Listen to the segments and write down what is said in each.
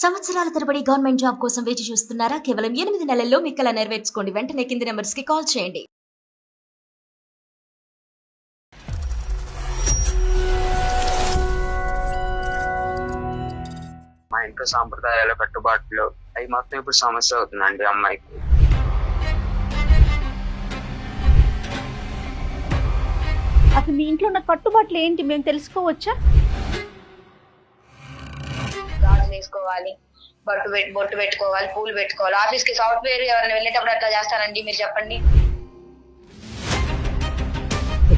సంవత్సరాల తరబడి government job కోసం వేచి చూస్తున్నారా? కేవలం 8 నెలల్లో మీ కల నెరవేర్చుకోండి. వెంటనే కింది నెంబర్స్ కి కాల్ చేయండి. మా ఇంట్లో సాంప్రదాయాల కట్టుబాట్లు అవి మొత్తం ఇప్పుడు సమస్య అవుతుందండి అమ్మాయికి. అసలు మీ ఇంట్లో ఉన్న కట్టుబాట్లు ఏంటి మేము తెలుసుకోవచ్చా? గాజులు వేసుకోవాలి, బొట్టు పెట్టుకోవాలి, పూలు పెట్టుకోవాలి. ఆఫీస్ కి సాఫ్ట్వేర్ ఎవరైనా వెళ్ళేటప్పుడు అట్లా చేస్తారండి? మీరు చెప్పండి.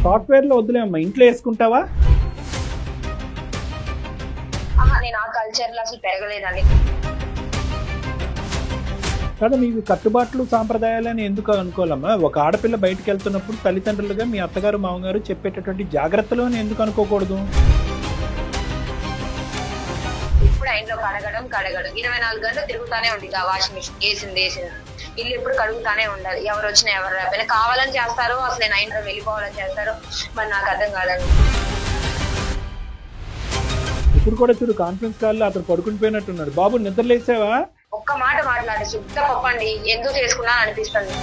సాఫ్ట్వేర్ లో వద్దులే అమ్మా, ఇంట్లో వేసుకుంటావా? నేను ఆ కల్చర్ లో అసలు పెరగలేదండి. కదా మీకు కట్టుబాట్లు సాంప్రదాయాలని ఎందుకు అనుకోవాలమ్మా? ఒక ఆడపిల్ల బయటకు వెళ్తున్నప్పుడు తల్లిదండ్రులుగా మీ అత్తగారు మామగారు చెప్పేటటువంటి జాగ్రత్తలు అని ఎందుకు అనుకోకూడదు? ఇప్పుడు ఆ ఇంట్లో కడగడం 24 గంటలు తిరుగుతానే ఉంది. ఆ వాషింగ్ మిషన్ వేసింది ఇల్లు ఎప్పుడు కడుగుతానే ఉండాలి. ఎవరు వచ్చినా ఎవరు రాకపోయినా కావాలని చేస్తారు. అసలు నేను ఇంట్లో వెళ్ళిపోవాలని చేస్తారు. మరి నాకు అర్థం కాదండి. ఇప్పుడు కూడా చూడు, కాన్ఫరెన్స్ కాల్లో అతను పడుకుని పోయినట్టున్నాడు. బాబు నిద్రలేసావా? ఒక్క మాట మాట్లాడి శుద్ధ పప్పండి. ఎందుకు చేసుకున్నా అనిపిస్తుంది.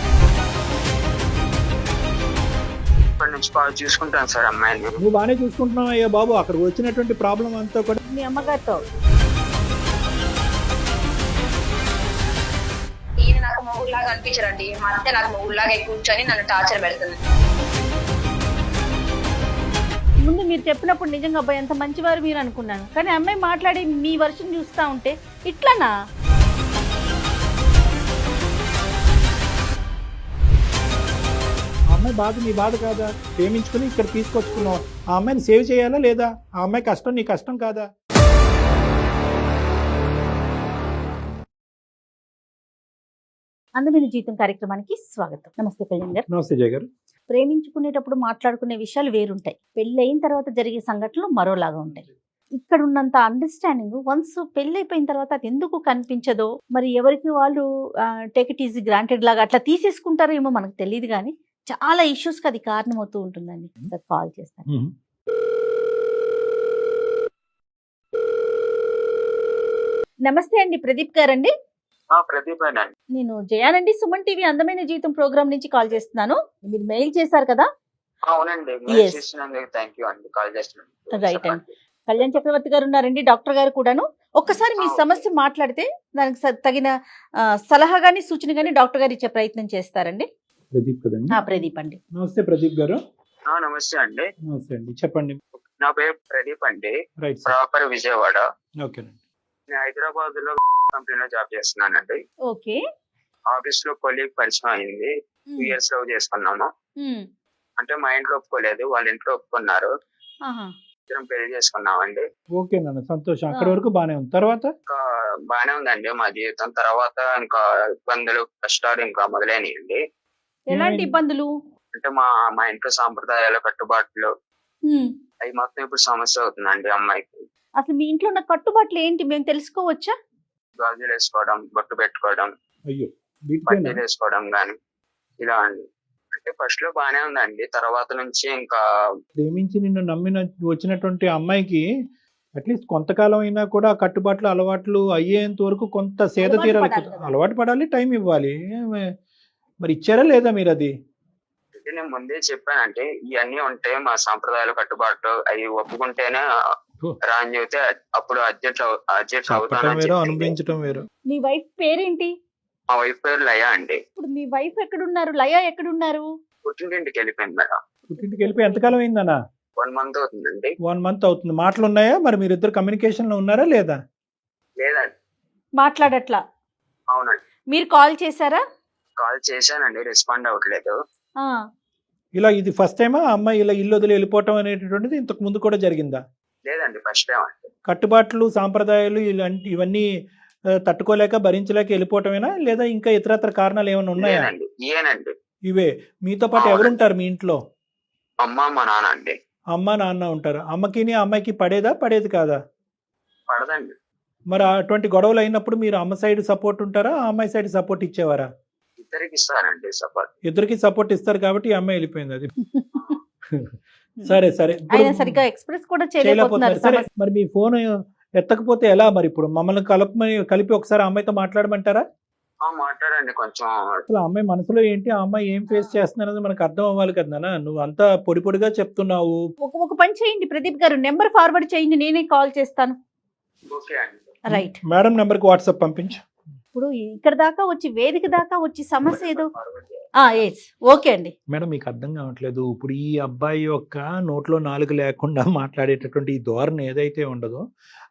ఇప్పటి నుంచి బాగా చూసుకుంటాను సార్ అమ్మాయిని. నువ్వు బాగానే చూసుకుంటున్నావు అయ్యా బాబు. అక్కడ వచ్చినటువంటి ప్రాబ్లం అంతా కూడా మీ అమ్మగారితో ఈయన నాకు మొగుడులాగా అనిపించరండి. మా అత్తే నాకు మొగుడులాగా కూర్చొని నన్ను టార్చర్ పెడుతుంది. ముందు మీరు చెప్పినప్పుడు నిజంగా అబ్బాయి ఎంత మంచివారు మీరు అనుకున్నాను. కానీ అమ్మాయి మాట్లాడి మీ వర్షం చూస్తా ఉంటే ఇట్లానా? ఆ అమ్మాయి బాధ నీ బాధ కాదా? ప్రేమించుకుని ఇక్కడ తీసుకొచ్చుకున్నావు. ఆ అమ్మాయిని సేవ్ చేయాలా లేదా? ఆ అమ్మాయి కష్టం నీ కష్టం కాదా? అందమైన జీవితం కార్యక్రమానికి స్వాగతం. నమస్తే కళ్యాణ్ గారు. నమస్తే జయ గారు. ప్రేమించుకునేటప్పుడు మాట్లాడుకునే విషయాలు వేరుంటాయి, పెళ్ళి అయిన తర్వాత జరిగే సంఘటనలు మరోలాగా ఉంటాయి. ఇక్కడ ఉన్నంత అండర్స్టాండింగ్ వన్స్ పెళ్ళి అయిపోయిన తర్వాత అది ఎందుకు కనిపించదో, మరి ఎవరికి వాళ్ళు టేక్ ఇట్ ఈజీ గ్రాంటెడ్ లాగా అట్లా తీసేసుకుంటారో ఏమో మనకు తెలియదు. కానీ చాలా ఇష్యూస్కి అది కారణమవుతూ ఉంటుందండి. కాల్ చేస్తాను. నమస్తే అండి, ప్రదీప్ గారండి. ప్రదీప్ అండి. నేను జయానండి, సుమన్ టీవీ అందమైన జీవితం ప్రోగ్రామ్ నుంచి కాల్ చేస్తున్నాను. మీరు మెయిల్ చేశారు కదా? అవునండి, Yes. థ్యాంక్ యూ అండి. కాల్ చేస్తున్నాను. రైట్ అండి. కళ్యాణ్ చక్రవర్తి గారు ఉన్నారండి, డాక్టర్ గారు కూడాను. ఒక్కసారి మీ సమస్య మాట్లాడితే దానికి తగిన సలహా గానీ సూచన గానీ డాక్టర్ గారు ఇచ్చే ప్రయత్నం చేస్తారండి. ప్రదీప్ కదండి? ప్రదీప్ అండి. నమస్తే ప్రదీప్ గారు. నమస్తే అండి. నమస్తే అండి, చెప్పండి. నా పేరు ప్రదీప్ అండి. Right sir. ప్రాపర్ విజయవాడ. ఓకేనండి. నేను హైదరాబాద్ లో కంపెనీలో జాబ్ చేస్తున్నానండి. ఓకే. ఆఫీస్ లో కొలీగ్ పరిచయం అయింది. 2 years లవ్ చేసుకున్నాము. అంటే మా ఇంట్లో ఒప్పుకోలేదు, వాళ్ళ ఇంట్లో ఒప్పుకున్నారు. ఇద్దరం పెళ్లి చేసుకున్నామండి. ఓకేనండి, సంతోషం. అక్కడి వరకు బానే ఉంది. తర్వాత ఇంకా బానే ఉందండి మా జీవితం. తర్వాత ఇంకా ఇబ్బందులు కష్టాలు ఇంకా మొదలైనయండి. ఎలాంటి ఇబ్బందులు? అంటే మా ఇంట్లో సాంప్రదాయాల కట్టుబాట్లు అవి మొత్తం ఇప్పుడు సమస్య అవుతుందండి అమ్మాయికి. అసలు మీ ఇంట్లో ఉన్న కట్టుబాట్లు ఏంటి మేము తెలుసుకోవచ్చా? గాజులు వేసుకోవడం, బొట్టు పెట్టుకోవడం, అయ్యో పట్టీలు వేసుకోవడం గాని ఇలా అండి. అంటే ఫస్ట్ లో బానే ఉందండి, తర్వాత నుంచి ఇంకా ప్రేమించి నిన్ను నమ్మిన వచ్చినటువంటి అమ్మాయికి అట్లీస్ట్ కొంతకాలం అయినా కూడా ఆ కట్టుబాట్లు అలవాట్లు అయ్యేంత వరకు కొంత సేద అలవాటు తీరాలి. పడాలి కదా. అలవాటు పడాలి, టైం ఇవ్వాలి. మరి ఇచ్చారా లేదా మీరు అది? అంటే నేను ముందే చెప్పానంటే ఇవన్నీ ఉంటే మా సాంప్రదాయాల కట్టుబాట్లు అవి ఒప్పుకుంటేనే రా అని చెబితే అప్పుడు అడ్జస్ట్ చెప్పటం అవుతానని వేరు, చెప్పింది. అనుభవించటం వేరు. మీ వైఫ్ పేరేంటి? మా వైఫ్ పేరు లయ అండి. ఇప్పుడు మీ వైఫ్ ఎక్కడున్నారు? లయ ఎక్కడున్నారు? పుట్టింటికి వెళ్ళిపోయింది మేడం. పుట్టింటికి వెళ్ళిపోయి ఎంతకాలం అయిందన్నా? 1 month అవుతుందండి. 1 month అవుతుంది. మాటలు ఉన్నాయా? మరి మీరిద్దరు కమ్యూనికేషన్ లో ఉన్నారా లేదా? లేదండి. మాట్లాడట్లా? అవునండి, మీరు కాల్ చేశారా? కాల్ చేశానండి, రెస్పాండ్ అవ్వట్లేదు. ఇలా ఇది ఫస్ట్ టైమా అమ్మాయి ఇలా ఇల్లు వదిలి వెళ్ళిపోవటం అనేటటువంటిది ఇంతకు ముందు కూడా జరిగిందా? లేదండి, ఫస్ట్ టైం అండి. కట్టుబాట్లు సాంప్రదాయాలు ఇవన్నీ తట్టుకోలేక భరించలేక వెళ్ళిపోవటమేనా, లేదా ఇంకా ఇతరత్ర కారణాలు ఏమైనా ఉన్నాయా? ఏనండి. ఇవే. మీతో పాటు ఎవరుంటారు మీ ఇంట్లో? అమ్మ, మా నాన్న అండి. అమ్మ నాన్న ఉంటారు. అమ్మకి అమ్మాయికి పడేది కాదా? పడదండి. మరి అటువంటి గొడవలు అయినప్పుడు మీరు అమ్మ సైడ్ సపోర్ట్ ఉంటారా, ఆ అమ్మాయి సైడ్ సపోర్ట్ ఇచ్చేవారా? ఇద్దరికి ఇస్తానండి సపోర్ట్. ఇద్దరికి సపోర్ట్ ఇస్తారు కాబట్టి ఈ అమ్మాయి వెళ్ళిపోయింది. అది సరే. ఆయన సరిగ్గా ఎక్స్ప్రెస్ కూడా చేయలేకపోతున్నారు. సరే, మరి మీ ఫోన్ ఎత్తకపోతే ఎలా మరి? ఇప్పుడు మమ్మల్ని కలిపి ఒకసారి ఆ అమ్మాయితో మాట్లాడమంటారా? మాట్లాడండి కొంచెం. అసలు ఆ అమ్మాయి మనసులో ఏంటి, ఆ అమ్మాయి ఏం ఫేస్ చేస్తున్నది మనకు అర్థం అవ్వాలి కదా నాన్న. నువ్వు అంతా పొడి పొడిగా చెప్తున్నావు. ఒక పని చేయండి ప్రదీప్ గారు, నెంబర్ ఫార్వర్డ్ చేయండి, నేనే కాల్ చేస్తాను. ఓకే అండి. రైట్. మేడం నెంబర్కి వాట్సాప్ పంపించు. ఇప్పుడు ఇక్కడ దాకా వచ్చి వేదిక దాకా వచ్చి సమస్య ఏదో ఓకే అండి. మేడం మీకు అర్థం కావట్లేదు. ఇప్పుడు ఈ అబ్బాయి యొక్క నోట్లో నాలుగు లేకుండా మాట్లాడేటటువంటి ఈ ధోరణి ఏదైతే ఉండదో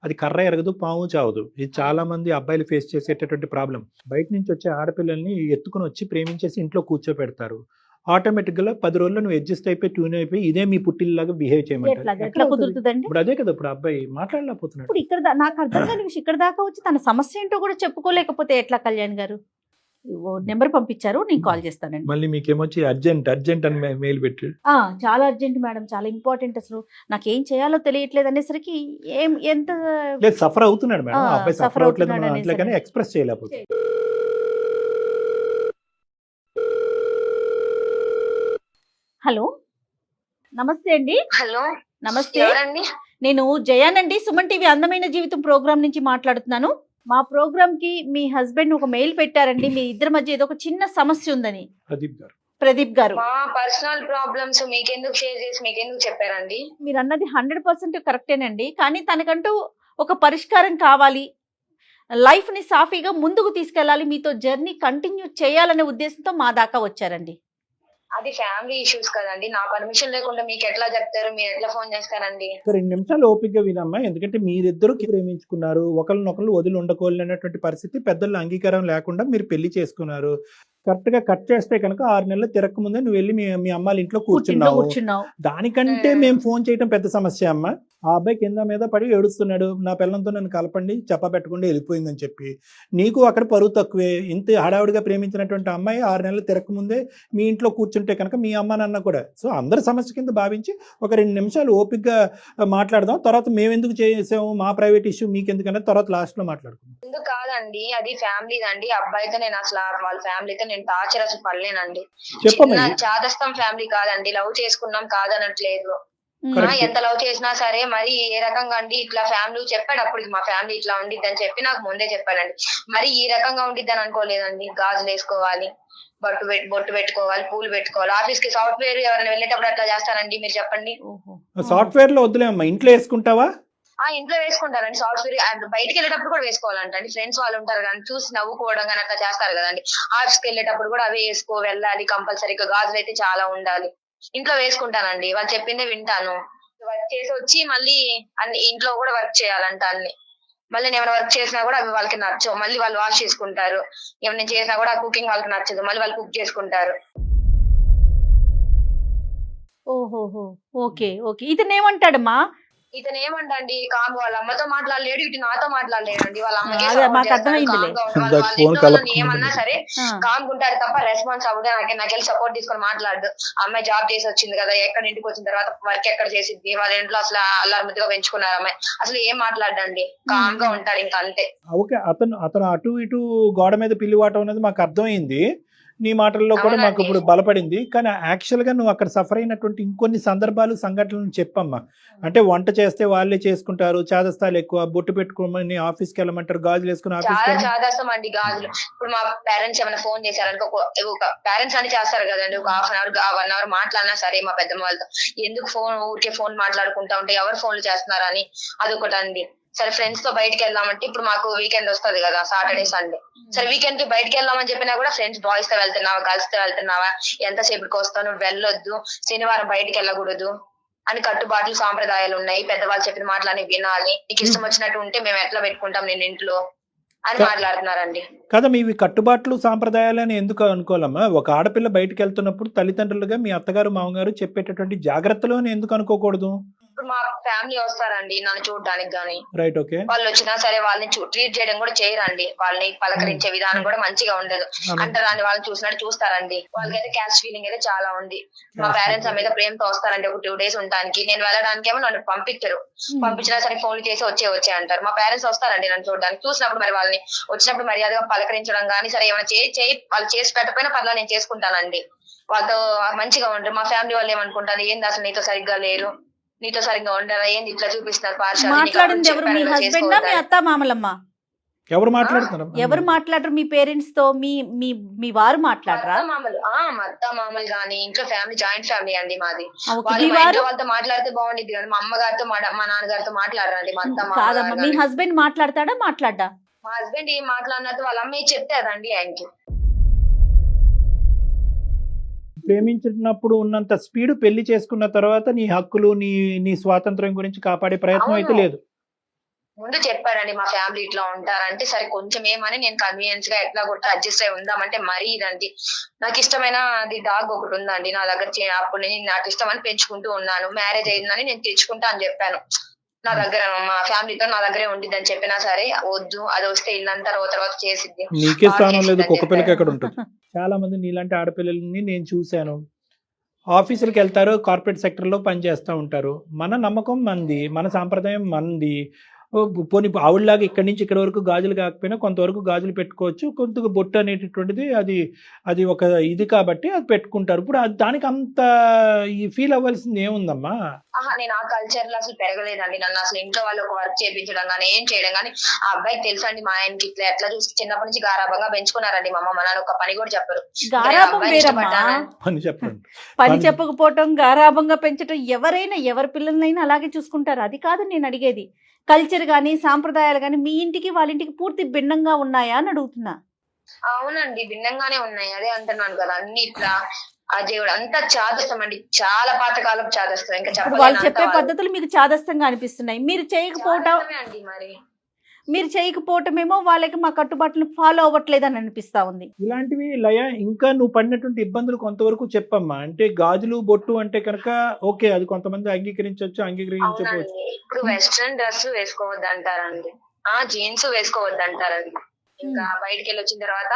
అది కర్ర ఎరగదు, పాము చావదు. ఇది చాలా మంది అబ్బాయిలు ఫేస్ చేసేటటువంటి ప్రాబ్లం. బయట నుంచి వచ్చే ఆడపిల్లల్ని ఎత్తుకుని వచ్చి ప్రేమించేసి ఇంట్లో కూర్చోపెడతారు. ఆటోమేటిక్గా 10 రోజుల్లో నువ్వు అడ్జస్ట్ అయిపోయి ట్యూన్ అయిపోయి ఇదే మీ పుట్టిల్లాగా బిహేవ్ చేయమంటారు. ఎట్లా కుదురుతుందండి? ఇప్పుడు అదే కదా, ఇప్పుడు అబ్బాయి మాట్లాడలేకపోతున్నాడు. ఇప్పుడు ఇక్కడ నాకు అర్థం కాని విషయం, ఇక్కడ దాకా వచ్చి తన సమస్య ఏంటో కూడా చెప్పుకోలేకపోతే ఎట్లా కళ్యాణ్ గారు? నెంబర్ పంపించారు, నేను కాల్ చేస్తానండి. మళ్ళీ మీకేమొచ్చి అర్జెంట్ అని మెయిల్ పెట్టాడు. చాలా అర్జెంట్ మేడం, చాలా ఇంపార్టెంట్. అసలు నాకేం చేయాలో తెలియట్లేదు అనేసరికి ఎంత లేదు సఫర్ అవుతున్నాడు మేడం. ఆ అబ్బాయి సఫర్ అవుతలేదు అట్లా కానీ ఎక్స్ప్రెస్ చేయలేకపోతే. హలో నమస్తే అండి. హలో నమస్తే, ఎవరండి? నేను జయానండి, సుమన్ టీవీ అందమైన జీవితం ప్రోగ్రామ్ నుంచి మాట్లాడుతున్నాను. మా ప్రోగ్రామ్ కి మీ హస్బెండ్ ఒక మెయిల్ పెట్టారండి, మీ ఇద్దరి మధ్య ఏదో ఒక చిన్న సమస్య ఉందని. ప్రదీప్ గారు మా పర్సనల్ ప్రాబ్లమ్స్ మీకెందుకు షేర్ చేసి మీకెందుకు చెప్పారండి? మీరు అన్నది 100% కరెక్టేనండి, కానీ తనకంటూ ఒక పరిష్కారం కావాలి, లైఫ్ ని సాఫీగా ముందుకు తీసుకెళ్లాలి, మీతో జర్నీ కంటిన్యూ చేయాలనే ఉద్దేశంతో మా దాకా వచ్చారండి. అది ఫ్యామిలీ ఇష్యూస్ కదండి, నా పర్మిషన్ లేకుండా మీకు ఎట్లా చెప్తారు, మీరు ఎట్లా ఫోన్ చేస్తారండి? 2 నిమిషాలు ఓపికగా వినమ్మా. ఎందుకంటే మీరిద్దరు ప్రేమించుకున్నారు, ఒకరినొకరు వదిలి ఉండకోలేనటువంటి పరిస్థితి, పెద్దల అంగీకారం లేకుండా మీరు పెళ్లి చేసుకున్నారు. కరెక్ట్ గా కట్ చేస్తే కనుక 6 నెలలు తిరక్క ముందే నువ్వు వెళ్ళి మీ అమ్మాళ్ళ ఇంట్లో కూర్చున్నావు. దానికంటే మేము ఫోన్ చేయడం పెద్ద సమస్య అమ్మ. ఆ అబ్బాయి కింద మీద పడి ఏడుస్తున్నాడు, నా పిల్లలతో నన్ను కలపండి, చెప్పబెట్టకుండా వెళ్ళిపోయిందని చెప్పి. నీకు అక్కడ పరువు తక్కువే. ఇంత హడావుడిగా ప్రేమించినటువంటి అమ్మాయి 6 నెలలు తిరక్క ముందే మీ ఇంట్లో కూర్చుంటే కనుక మీ అమ్మ నాన్న కూడా సో అందరి సమస్య కింద భావించి ఒక 2 నిమిషాలు ఓపికగా మాట్లాడదాం. తర్వాత మేము ఎందుకు చేసాము, మా ప్రైవేట్ ఇష్యూ మీకు ఎందుకన్నా తర్వాత లాస్ట్ లో మాట్లాడుకుందాం. ఎందుకు కాదండి, అది ఫ్యామిలీ అండి. అబ్బాయితో నేను అసలు వాళ్ళ ఫ్యామిలీతో నేను టార్చర్ అసలు పడలేనండి. చాదస్తం ఫ్యామిలీ కాదండి, లవ్ చేసుకున్నాం కాదనట్లేదు. ఎంత లవ్ చేసినా సరే మరి ఏ రకంగా అండి ఇట్లా ఫ్యామిలీ చెప్పాడు. అప్పటికి మా ఫ్యామిలీ ఇట్లా ఉండిద్ది అని చెప్పి నాకు ముందే చెప్పాడండి. మరి ఈ రకంగా ఉండిద్ది అని అనుకోలేదండి. గాజులు వేసుకోవాలి, బొట్టు పెట్టుకోవాలి, పూలు పెట్టుకోవాలి, ఆఫీస్ కి సాఫ్ట్వేర్ ఎవరైనా వెళ్ళేటప్పుడు అట్లా చేస్తారండి, మీరు చెప్పండి. సాఫ్ట్వేర్ లో వద్దులేమ్మా, ఇంట్లో వేసుకుంటావా? ఇంట్లో వేసుకుంటారండి సాఫ్ట్వేర్. అండ్ బయటకి వెళ్ళేటప్పుడు కూడా వేసుకోవాలంటండి. ఫ్రెండ్స్ వాళ్ళు ఉంటారు కానీ చూసి నవ్వుకోవడం కానీ అట్లా చేస్తారు కదండి. ఆఫీస్ కి వెళ్ళేటప్పుడు కూడా అవే వెళ్ళాలి కంపల్సరీగా. గాజులు అయితే చాలా ఉండాలి. ఇంట్లో వేసుకుంటానండి, వాళ్ళు చెప్పిందే వింటాను. వర్క్ చేసి వచ్చి మళ్ళీ ఇంట్లో కూడా వర్క్ చేయాలంట అన్ని. మళ్ళీ నేను ఏమైనా వర్క్ చేసినా కూడా అవి వాళ్ళకి నచ్చవు, మళ్ళీ వాళ్ళు వాష్ చేసుకుంటారు. ఏమైనా నేను చేసినా కూడా కుకింగ్ వాళ్ళకి నచ్చదు, మళ్ళీ వాళ్ళు కుక్ చేసుకుంటారు. ఓహోహో, ఓకే ఓకే. ఇతను ఏమంటాడమ్మా? ఇతను ఏమంటండి, కామ్ వాళ్ళ అమ్మతో మాట్లాడలేడు, ఇటు నాతో మాట్లాడలేడండి. వాళ్ళ అమ్మకి ఏమన్నా సరే కామ్కుంటారు తప్ప రెస్పాన్స్ అవ్వదు. నాకెళ్ళి సపోర్ట్ తీసుకొని మాట్లాడు. అమ్మాయి జాబ్ చేసి వచ్చింది కదా, ఎక్కడ ఇంటికి వచ్చిన తర్వాత వర్క్ ఎక్కడ చేసిద్ది, వాళ్ళ ఇంట్లో అసలు అల్లారుముద్దుగా పెంచుకున్నారు అమ్మాయి, అసలు ఏం మాట్లాడండి, కామ్ గా ఉంటాడు ఇంకా అంతే. ఓకే, అతను అటు ఇటు గోడ మీద పిల్లివాటం అనేది మాకు అర్థమైంది. నీ మాటల్లో కూడా మాకు ఇప్పుడు బలపడింది. కానీ యాక్చువల్ గా నువ్వు అక్కడ సఫర్ అయినటువంటి ఇంకొన్ని సందర్భాలు సంఘటనలు చెప్పమ్మా. అంటే వంట చేస్తే వాళ్ళే చేసుకుంటారు, చాదస్తాలు ఎక్కువ, బొట్టు పెట్టుకోమని ఆఫీస్కి వెళ్ళమంటారు, గాజులు వేసుకుని చాలా చాదస్తాం అండి గాజులు. ఇప్పుడు మా పేరెంట్స్ ఏమైనా ఫోన్ చేశారనుకో, పేరెంట్స్ అని చేస్తారు కదండి, ఒక 1 అవర్ మాట్లాడినా సరే మా పెద్దమ్మ వాళ్ళతో ఎందుకు ఊరికే ఫోన్ మాట్లాడుకుంటా ఉంటే ఎవరు ఫోన్లు చేస్తున్నారని అదొకటండి. సరే ఫ్రెండ్స్ తో బయటకు వెళ్దామంటే ఇప్పుడు మాకు వీకెండ్ వస్తుంది కదా, సాటర్డే సండే. సరే వీకెండ్ కి బయటకు వెళ్దామని చెప్పినా కూడా ఫ్రెండ్స్ బాయ్స్ తో వెళ్తున్నావా, గర్ల్స్ తో వెళ్తున్నావా, ఎంతసేపటికి వస్తావు, నువ్వు వెళ్ళొద్దు, శనివారం బయటకు వెళ్ళకూడదు అని కట్టుబాట్లు సాంప్రదాయాలు ఉన్నాయి. పెద్దవాళ్ళు చెప్పిన మాటలని వినాలి, నీకు ఇష్టం వచ్చినట్టు ఉంటే మేము ఎట్లా పెట్టుకుంటాం నేను ఇంట్లో అని మాట్లాడుతున్నారండి. కదా మీవి కట్టుబాట్లు సాంప్రదాయాలు అని ఎందుకు అనుకోవాలమ్మా? ఒక ఆడపిల్ల బయటకు వెళ్తున్నప్పుడు తల్లిదండ్రులుగా మీ అత్తగారు మామగారు చెప్పేటటువంటి జాగ్రత్తలు అని ఎందుకు అనుకోకూడదు? ఇప్పుడు మా ఫ్యామిలీ వస్తారండి నన్ను చూడడానికి గానీ, రైట్, ఓకే, వాళ్ళు వచ్చినా సరే వాళ్ళని ట్రీట్ చేయడం కూడా చేయరండి. వాళ్ళని పలకరించే విధానం కూడా మంచిగా ఉండదు. అంటారండి, వాళ్ళని చూసినట్టు చూస్తారండి. వాళ్ళకైతే క్యాస్ట్ ఫీలింగ్ అయితే చాలా ఉంది. మా పేరెంట్స్ మీద ప్రేమతో వస్తారండి ఒక 2 days ఉండడానికి. నేను వెళ్ళడానికి ఏమో నన్ను పంపించరు, పంపించినా సరే ఫోన్లు చేసి వచ్చే అంటారు. మా పేరెంట్స్ వస్తారండి నన్ను చూడడానికి. చూసినప్పుడు మరి వాళ్ళని వచ్చినప్పుడు మర్యాదగా పలకరించడం కానీ, సరే ఏమైనా వాళ్ళు చేసి పెట్టకపోయినా పర్లేదు నేను చేసుకుంటానండి. వాళ్ళతో మంచిగా ఉంటారు. మా ఫ్యామిలీ వాళ్ళు ఏమనుకుంటారు, ఏంది అసలు నీతో సరిగ్గా లేరు, నీతో సరిగ్గా ఉండరా, ఏంది ఇట్లా చూపిస్తున్నారు పార్షాలిటీ, మాట్లాడింది ఎవరు? మీ హస్బెండ్ మీ అత్త మామలమ్మ? ఎవరు మాట్లాడుతున్నారు? ఎవరు మాట్లాడరు మీ పేరెంట్స్ తో? మీ మీ మీ వారు మాట్లాడరా? మా అత్త మామలు గానీ ఇంట్లో ఫ్యామిలీ జాయింట్ ఫ్యామిలీ అండి మాది. ఓకే, వాళ్ళు మీ మా వారు ఇంట్లో వాళ్ళతో మాట్లాడితే బాగుండిద్ది కానీ మా అమ్మగారితో మా నాన్నగారితో మాట్లాడరండి. మా అత్త కాదమ్మా, మీ మామ హస్బెండ్ మాట్లాడతాడా మాట్లాడా? మా హస్బెండ్ ఏం మాట్లాడినట్టు వాళ్ళ అమ్మ చెప్తారండి ఆయనకి. ప్రేమించినప్పుడు ఉన్నంత స్పీడ్ పెళ్లి చేసుకున్న తర్వాత నీ హక్కులు నీ నీ స్వాతంత్రం గురించి కాపాడే ప్రయత్నం అయితే అవును. లేదు. ముందు చెప్పారండి మా ఫ్యామిలీ ఇట్లా ఉంటారంటే సరే కొంచెం ఏమని నేను కన్వీనియన్స్ గా ఎట్లా కొట్టి అడ్జస్ట్ అయి ఉందామంటే మరీ ఇదండి. నాకు ఇష్టమైన అది డాగ్ ఒకటి ఉందండి నా దగ్గర. అప్పుడు నేను నాకు ఇష్టం అని పెంచుకుంటూ ఉన్నాను. మ్యారేజ్ అయిందని నేను తెచ్చుకుంటా అని చెప్పాను. నా దగ్గర మా ఫ్యామిలీతో నా దగ్గరే ఉండిద్దని చెప్పినా సరే వద్దు, అది వస్తే ఇల్లంతా తర్వాత చేసిద్ది. నీకే స్థానం లేదు, చేసిద్దని కుక్క పిల్లకి చెప్పారు. ఎక్కడ ఉంటుంది? చాలా మంది నీలాంటి ఆడపిల్లల్ని నేను చూశాను. ఆఫీసులకు వెళ్తారు, కార్పొరేట్ సెక్టర్లో పనిచేస్తూ ఉంటారు. మన నమ్మకం మంది, మన సాంప్రదాయం మంది. పోనీ ఆవిడలాగా ఇక్కడి నుంచి ఇక్కడ వరకు గాజులు కాకపోయినా కొంతవరకు గాజులు పెట్టుకోవచ్చు. కొంత బొట్టు అనేటటువంటిది అది ఒక ఇది కాబట్టి అది పెట్టుకుంటారు. ఇప్పుడు దానికి అంత ఈ ఫీల్ అవ్వాల్సింది ఏముందమ్మా? నేను ఆ కల్చర్ లో అసలు పెరగలేదండి. నన్ను అసలు ఇంట్లో వాళ్ళు ఒక వర్క్ చేయించడం కానీ ఏం చేయడం కానీ ఆ అబ్బాయికి తెలుసండి. మా ఆయనకి ఇట్లా ఎట్లా చూసి చిన్నప్పటి నుంచి గారాబంగా పెంచుకున్నారండి మా అమ్మ. మా నాన్న ఒక పని కూడా చెప్పరు. గారాబం వేరమ్మా. అని చెప్పండి. పని చెప్పకపోవటం, గారాబంగా పెంచటం, ఎవరైనా ఎవరి పిల్లలైనా అలాగే చూసుకుంటారు. అది కాదు నేను అడిగేది. కల్చర్ గానీ సాంప్రదాయాలు గానీ మీ ఇంటికి వాళ్ళ ఇంటికి పూర్తి భిన్నంగా ఉన్నాయా అని అడుగుతున్నా. అవునండి, భిన్నంగానే ఉన్నాయి. అదే అంటున్నాను కదా, అన్ని ఇట్లా అజేవుడు అంతా చాదస్తం అండి. చాలా పాతకాలం చాదస్తం. ఇంకా ఇప్పుడు వాళ్ళు చెప్పే పద్ధతులు మీకు చాదస్తంగా అనిపిస్తున్నాయి. మీరు చేయకపోవటం అండి. మరి మీరు చేయకపోవటమేమో వాళ్ళకి మా కట్టుబాట్లను ఫాలో అవ్వట్లేదని అనిపిస్తా ఉంది. ఇలాంటివి లయ ఇంకా నువ్వు పడినటువంటి ఇబ్బందులు కొంతవరకు చెప్పమ్మా. అంటే గాజులు బొట్టు అంటే కనుక ఓకే, అది కొంతమంది అంగీకరించవచ్చు, అంగీకరించకపోవచ్చు. అవునండి, ఇప్పుడు వెస్ట్రన్ డ్రెస్ వేసుకోవద్దు అంటారండి. జీన్స్ వేసుకోవద్దు అంటారండి. ఇంకా బయటికి వెళ్ళి వచ్చిన తర్వాత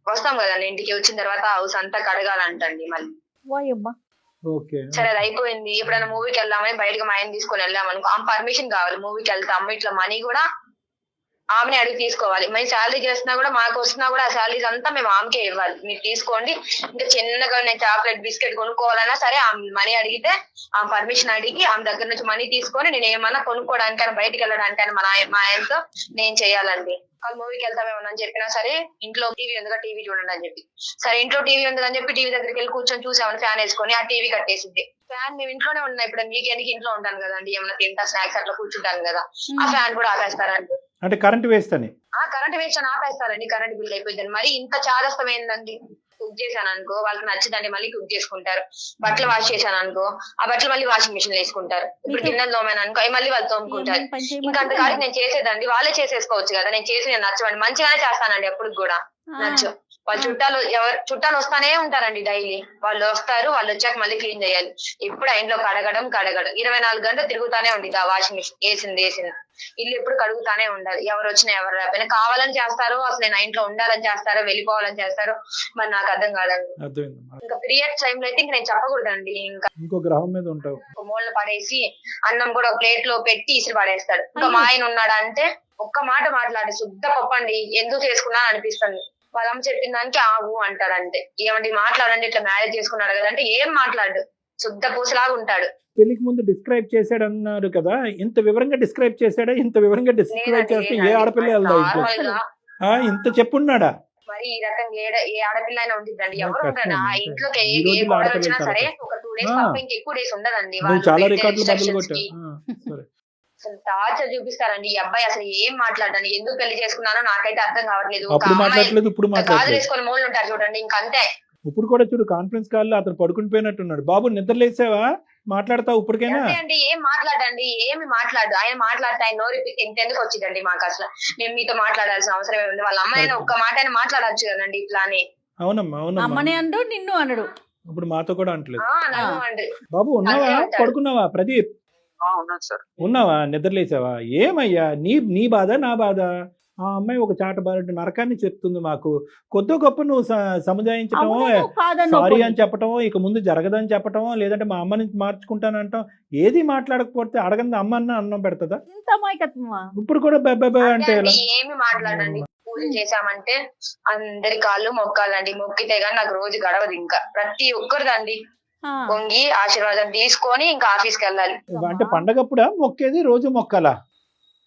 వస్తాం కదండి, ఇంటికి వచ్చిన తర్వాత హౌస్ అంతా కడగాలంటండి మళ్ళీ. వాయమ్మా. ఓకే, సరే అది అయిపోయింది. ఎప్పుడైనా మూవీకి వెళ్దామని బయటకు మా ఆయన తీసుకొని వెళ్ళామనుకో, ఆమె పర్మిషన్ కావాలి. మూవీకి వెళ్తాము, ఇట్లా మనీ కూడా ఆమెనే అడిగి తీసుకోవాలి. మేము శాలరీ చేస్తున్నా కూడా మాకు వస్తున్నా కూడా ఆ శాలరీస్ అంతా మేము ఆమెకే ఇవ్వాలి. మీరు తీసుకోండి. ఇంకా చిన్నగా నేను చాక్లెట్ బిస్కెట్ కొనుక్కోవాలన్నా సరే ఆమె మనీ అడిగితే ఆమె పర్మిషన్ అడిగి ఆమె దగ్గర నుంచి మనీ తీసుకొని నేను ఏమన్నా కొనుక్కోవడానికైనా బయటకు వెళ్ళడానికైనా మా ఆయనతో నేను చేయాలండి. వాళ్ళు మూవీకి వెళ్తామేమని చెప్పినా సరే ఇంట్లో టీవీ ఉందిగా టీవీ చూడండి అని చెప్పి, సరే ఇంట్లో టీవీ ఉందని చెప్పి టీవీ దగ్గరికి వెళ్ళి కూర్చొని చూసామని ఫ్యాన్ వేసుకొని ఆ టీవీ కట్టేసిద్ది. ఫ్యాన్ మేము ఇంట్లోనే ఉన్నాయి. ఇప్పుడు వీకెండ్కి ఇంట్లో ఉంటాను కదండి, ఏమన్నా తింటా స్నాక్స్ అట్లా కూర్చుంటాను కదా, ఆ ఫ్యాన్ కూడా ఆపేస్తారండి. అంటే కరెంట్ వేస్తాని కరెంట్ వేస్ట్ అని ఆపేస్తారండి. కరెంట్ బిల్ అయిపోయిందని. మరి ఇంత చాదస్తం ఏందండి? కుక్ చేశాను అనుకో వాళ్ళకి నచ్చదండి, మళ్ళీ కుక్ చేసుకుంటారు. బట్టలు వాష్ చేశాను అనుకో ఆ బట్టలు మళ్ళీ వాషింగ్ మిషన్ లో వేసుకుంటారు. ఇప్పుడు గిన్నెలు తోమాను అనుకో అవి మళ్ళీ వాళ్ళు తోముకుంటారు. ఇంకా అంతకాడికి నేను చేసేదండి వాళ్ళే చేసేసుకోవచ్చు కదా. నేను చేసి నేను నచ్చవండి, మంచిగానే చేస్తానండి. ఎప్పుడు కూడా నచ్చు. వాళ్ళు చుట్టాలు వస్తానే ఉంటారండి డైలీ. వాళ్ళు వస్తారు, వాళ్ళు వచ్చాక మళ్ళీ క్లీన్ చేయాలి. ఎప్పుడు ఆ ఇంట్లో కడగడం 24 గంటలు తిరుగుతానే ఉండిద్ది ఆ వాషింగ్ మిషన్. వేసింది ఇల్లు ఎప్పుడు కడుగుతానే ఉండాలి. ఎవరు వచ్చినా ఎవరు రాకపోయినా. కావాలని చేస్తారో అసలు నేను ఆ ఇంట్లో ఉండాలని చేస్తారో వెళ్ళిపోవాలని చేస్తారో మరి నాకు అర్థం కాదండి. ఇంకా పీరియడ్స్ టైంలో అయితే ఇంకా నేను చెప్పకూడదండి. ఇంకా ఇంకో గ్రహం మీద ఉంటావు. మూల పడేసి అన్నం కూడా ప్లేట్ లో పెట్టి ఇసిరి పడేస్తాడు. ఇంకా మా ఆయన ఉన్నాడా అంటే ఒక్క మాట మాట్లాడి శుద్ధ పప్పండి ఎందుకు చేసుకున్నా అనిపిస్తుంది. వాళ్ళమ్మ చెప్పిన దానికి ఆగు అంటాడంటే. ఏమండి మాట్లాడండి, ఇట్లా మ్యారేజ్ చేసుకున్నాడు కదా అంటే ఏం మాట్లాడు, శుద్ధ పూసలాగా ఉంటాడు. పెళ్లికి ముందు డిస్క్రైబ్ చేశాడు అన్నారు కదా, ఇంత వివరంగా డిస్క్రైబ్ చేశాడా? ఇంత వివరంగా డిస్క్రైబ్ చేస్తే ఏ ఆడపిల్ల వెళ్దా? ఇంత చెప్పున్నాడా? మరి ఈ రకంగా ఏ ఆడపిల్ల అయినా ఉండిద్దండి. ఎవరు ఉంటాడు ఆ ఇంట్లోకి ఏ కోడలు వచ్చినా సరే ఒక 2 days తప్ప ఇంకెక్కువ డేస్ ఉండదండి. చాలా రికార్డులు బదులు కొట్టా. అసలు టార్చర్ చూపిస్తారండి. ఈ అబ్బాయి అసలు ఏం మాట్లాడండి, ఎందుకు పెళ్లి చేసుకున్నానో నాకైతే అర్థం కావట్లేదు. అప్పుడు మాట్లాడలేదు, ఇప్పుడు గాజులు వేసుకొని మూలు ఉంటారు చూడండి, ఇంకంతే. ఇప్పుడు కూడా చూడు కాన్ఫరెన్స్ కాల్ లో అతను పడుకుని పోయినట్టున్నాడు. బాబు నిద్రలేసావా? మాట్లాడతావు ఇప్పటికైనా? అండి ఏం మాట్లాడండి, ఏమి మాట్లాడు. ఆయన మాట్లాడితే ఆయన నోరు ఇంతెందుకు వచ్చిందండి మాకు అసలు. మేము మీతో మాట్లాడాల్సిన అవసరం ఏముంది? వాళ్ళ అమ్మాయినా ఒక్క మాట అయినా మాట్లాడచ్చు కదండి ఇట్లానే. అవునమ్మా, అమ్మనే అండు నిన్ను అనడు. ఇప్పుడు మాతో కూడా అంటలేదు. అండి బాబు ఉన్నావా? పడుకున్నావా? ప్రదీప్ ఉన్నావా? నిద్రలేసావా? ఏమయ్యా నీ బాధ నా బాధ? ఆ అమ్మాయి ఒక చాటబారెడ్డి నరకాన్ని చెప్తుంది మాకు. కొద్ది గొప్ప నువ్వు సముదాయించటమో, సారీ అని చెప్పటమో, ఇక ముందు జరగదని చెప్పటమో, లేదంటే మా అమ్మని మార్చుకుంటానంటాం. ఏది మాట్లాడకపోతే అడగంది అమ్మ అన్న అన్నం పెడతదా? ఇప్పుడు కూడా అంటే ఏమి మాట్లాడండి. పూజ చేశామంటే అందరి కాళ్ళు మొక్కాలండి. మొక్కితే గానీ నాకు రోజు గడవదు. ఇంకా ప్రతి ఒక్కరిదండి వంగి ఆశీర్వాదం తీసుకొని ఇంకా ఆఫీస్కి వెళ్ళాలి. అంటే పండగప్పుడా మొక్కేది, రోజు మొక్కాలా?